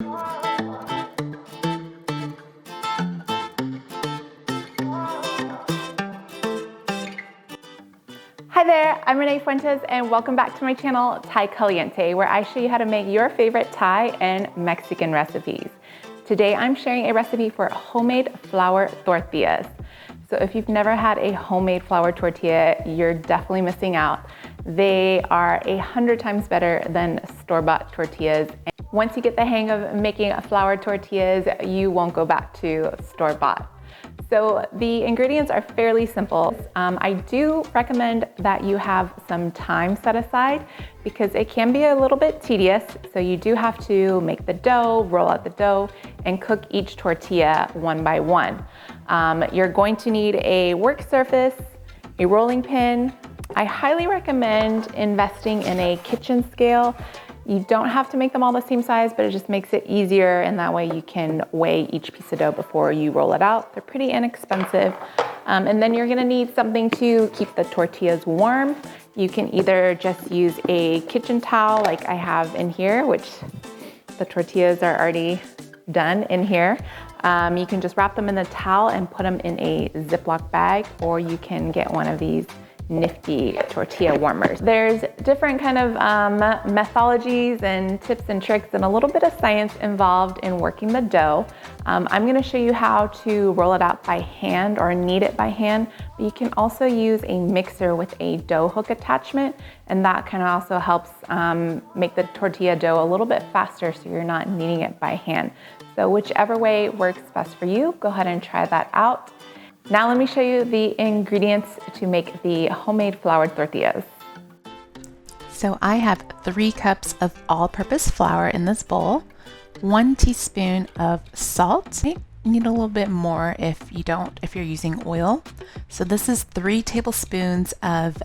Hi there, I'm Renee Fuentes and welcome back to my channel, Thai Caliente, where I show you how to make your favorite Thai and Mexican recipes. Today I'm sharing a recipe for homemade flour tortillas. So if you've never had a homemade flour tortilla, you're definitely missing out. They are 100 times better than store-bought tortillas. Once you get the hang of making flour tortillas, you won't go back to store-bought. So the ingredients are fairly simple. I do recommend that you have some time set aside because it can be a little bit tedious. So you do have to make the dough, roll out the dough, and cook each tortilla one by one. You're going to need a work surface, a rolling pin. I highly recommend investing in a kitchen scale. You don't have to make them all the same size, but it just makes it easier, and that way you can weigh each piece of dough before you roll it out. They're pretty inexpensive. And then you're gonna need something to keep the tortillas warm. You can either just use a kitchen towel like I have in here, which the tortillas are already done in here. You can just wrap them in the towel and put them in a Ziploc bag, or you can get one of these nifty tortilla warmers. There's different kind of methodologies and tips and tricks and a little bit of science involved in working the dough. I'm gonna show you how to roll it out by hand or knead it by hand, but you can also use a mixer with a dough hook attachment, and that kind of also helps make the tortilla dough a little bit faster so you're not kneading it by hand. So whichever way works best for you, go ahead and try that out. Now let me show you the ingredients to make the homemade flour tortillas. So I have 3 cups of all-purpose flour in this bowl, 1 teaspoon of salt. You need a little bit more if you're using oil. So this is 3 tablespoons of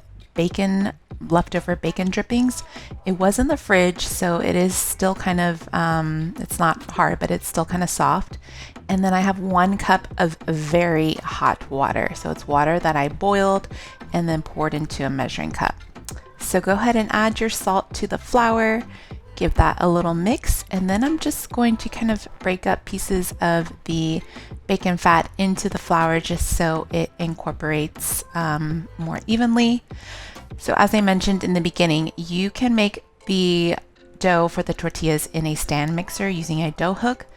leftover bacon drippings. It was in the fridge, so it is still kind of, it's not hard, but it's still kind of soft. And then I have 1 cup of very hot water. So it's water that I boiled and then poured into a measuring cup. So go ahead and add your salt to the flour, give that a little mix, and then I'm just going to kind of break up pieces of the bacon fat into the flour just so it incorporates more evenly. So as I mentioned in the beginning, you can make the dough for the tortillas in a stand mixer using a dough hook.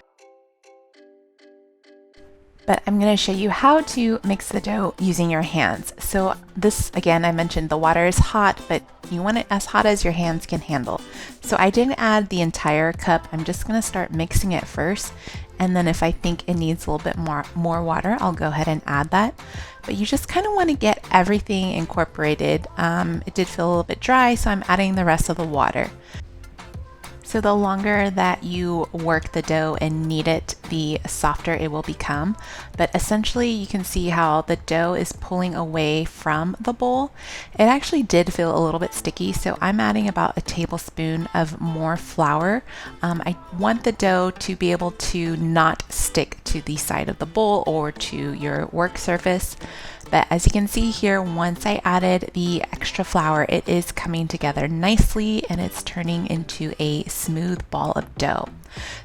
But I'm going to show you how to mix the dough using your hands. So this, again, I mentioned the water is hot, but you want it as hot as your hands can handle. So I didn't add the entire cup. I'm just going to start mixing it first. And then if I think it needs a little bit more water, I'll go ahead and add that. But you just kind of want to get everything incorporated. It did feel a little bit dry, so I'm adding the rest of the water. So the longer that you work the dough and knead it, the softer it will become. But essentially you can see how the dough is pulling away from the bowl. It actually did feel a little bit sticky, so I'm adding about a tablespoon of more flour. I want the dough to be able to not stick to the side of the bowl or to your work surface. But as you can see here, once I added the extra flour, it is coming together nicely and it's turning into a smooth ball of dough.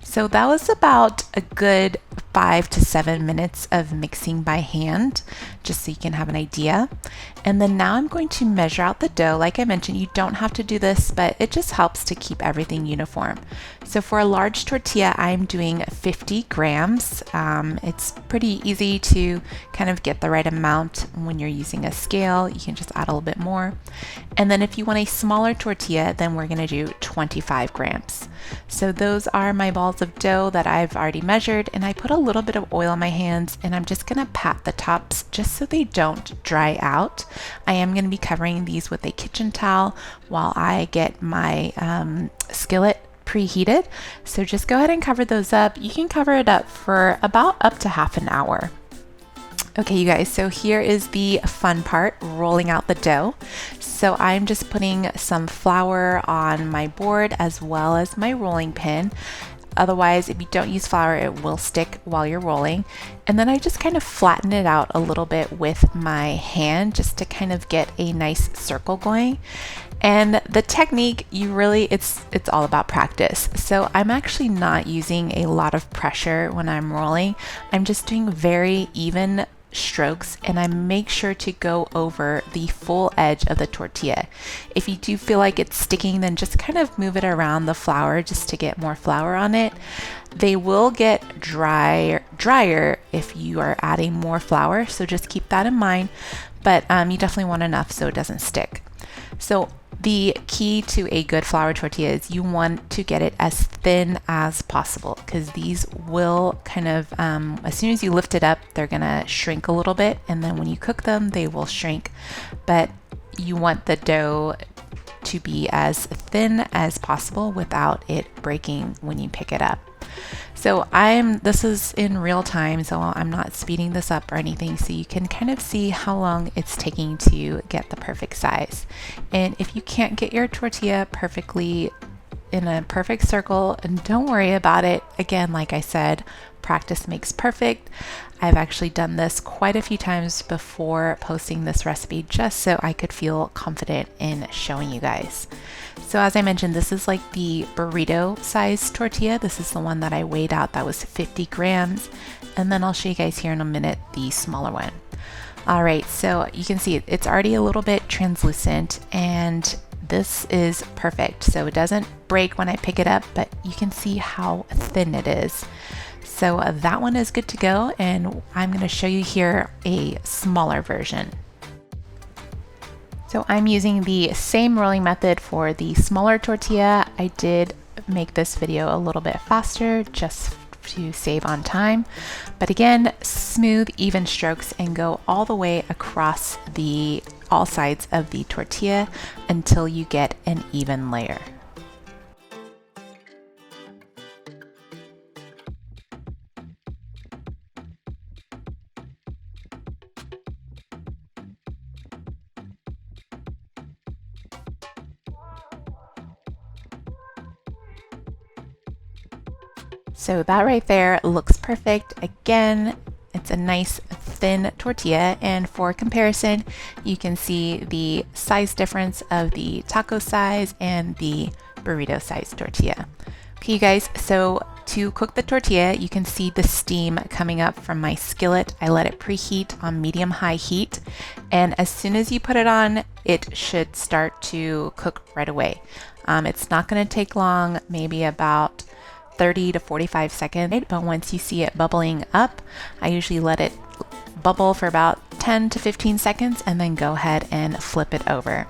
So that was about a good 5 to 7 minutes of mixing by hand, just so you can have an idea. And then now I'm going to measure out the dough. Like I mentioned, you don't have to do this, but it just helps to keep everything uniform. So for a large tortilla, I'm doing 50 grams. It's pretty easy to kind of get the right amount when you're using a scale. You can just add a little bit more. And then if you want a smaller tortilla, then we're gonna do 25 grams. So those are my balls of dough that I've already measured, and I put a little bit of oil on my hands, and I'm just gonna pat the tops just so they don't dry out. I am gonna be covering these with a kitchen towel while I get my skillet preheated. So just go ahead and cover those up. You can cover it up for about up to half an hour. Okay, you guys, so here is the fun part, rolling out the dough. So I'm just putting some flour on my board as well as my rolling pin. Otherwise, if you don't use flour, it will stick while you're rolling. And then I just kind of flatten it out a little bit with my hand just to kind of get a nice circle going. And the technique, it's all about practice. So I'm actually not using a lot of pressure when I'm rolling. I'm just doing very even strokes, and I make sure to go over the full edge of the tortilla. If you do feel like it's sticking, then just kind of move it around the flour just to get more flour on it. They will get drier if you are adding more flour, so just keep that in mind, but you definitely want enough so it doesn't stick. So the key to a good flour tortilla is you want to get it as thin as possible, because these will kind of, as soon as you lift it up, they're gonna shrink a little bit, and then when you cook them, they will shrink. But you want the dough to be as thin as possible without it breaking when you pick it up. So this is in real time, so I'm not speeding this up or anything, so you can kind of see how long it's taking to get the perfect size. And if you can't get your tortilla perfectly in a perfect circle, and don't worry about it. Again, like I said, practice makes perfect. I've actually done this quite a few times before posting this recipe just so I could feel confident in showing you guys. So as I mentioned, this is like the burrito size tortilla. This is the one that I weighed out, that was 50 grams. And then I'll show you guys here in a minute the smaller one. All right, so you can see it's already a little bit translucent, and this is perfect. So it doesn't break when I pick it up, but you can see how thin it is. So that one is good to go, and I'm going to show you here a smaller version. So I'm using the same rolling method for the smaller tortilla. I did make this video a little bit faster just to save on time. But again, smooth, even strokes, and go all the way across all sides of the tortilla until you get an even layer. So that right there looks perfect. Again, it's a nice thin tortilla, and for comparison, you can see the size difference of the taco size and the burrito size tortilla. Okay, you guys, so to cook the tortilla, you can see the steam coming up from my skillet. I let it preheat on medium-high heat, and as soon as you put it on, it should start to cook right away. It's not going to take long, maybe about 30 to 45 seconds, but once you see it bubbling up, I usually let it bubble for about 10 to 15 seconds and then go ahead and flip it over.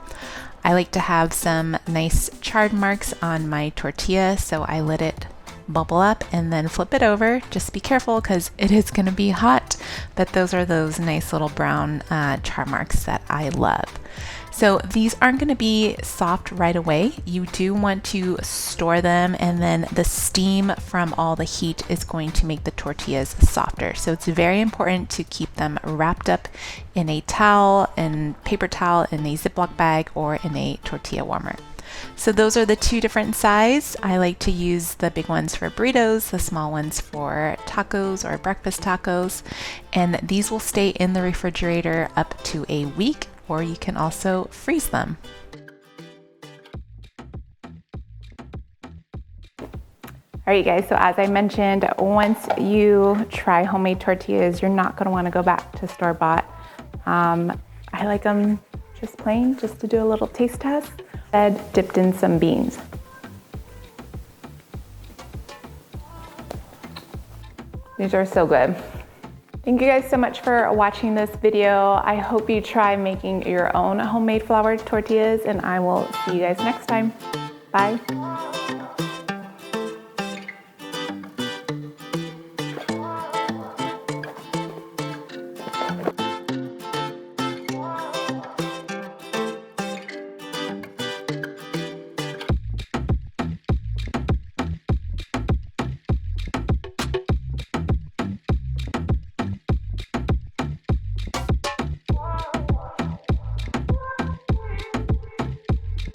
I like to have some nice charred marks on my tortilla, so I let it bubble up and then flip it over. Just be careful because it is going to be hot, but those are those nice little brown char marks that I love. So these aren't going to be soft right away. You do want to store them, and then the steam from all the heat is going to make the tortillas softer. So it's very important to keep them wrapped up in a towel, in paper towel, in a Ziploc bag, or in a tortilla warmer. So those are the two different sizes. I like to use the big ones for burritos, the small ones for tacos or breakfast tacos, and these will stay in the refrigerator up to a week, or you can also freeze them. All right, guys, so as I mentioned, once you try homemade tortillas, you're not gonna wanna go back to store-bought. I like them just plain, just to do a little taste test. Instead, dipped in some beans. These are so good. Thank you guys so much for watching this video. I hope you try making your own homemade flour tortillas, and I will see you guys next time. Bye.